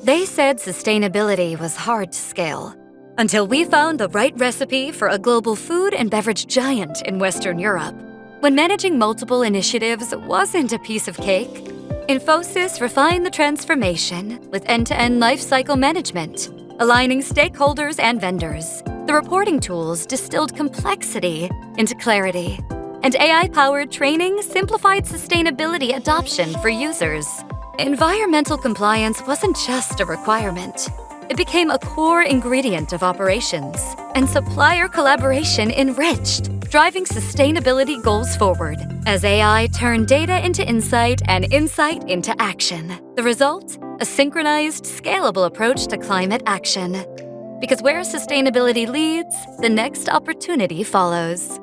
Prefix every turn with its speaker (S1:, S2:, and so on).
S1: They said sustainability was hard to scale, until we found the right recipe for a global food and beverage giant in Western Europe. When managing multiple initiatives wasn't a piece of cake, Infosys refined the transformation with end-to-end lifecycle management, aligning stakeholders and vendors. The reporting tools distilled complexity into clarity, and AI-powered training simplified sustainability adoption for users. Environmental compliance wasn't just a requirement. It became a core ingredient of operations, and supplier collaboration enriched, driving sustainability goals forward as AI turned data into insight and insight into action. The result? A synchronized, scalable approach to climate action. Because where sustainability leads, the next opportunity follows.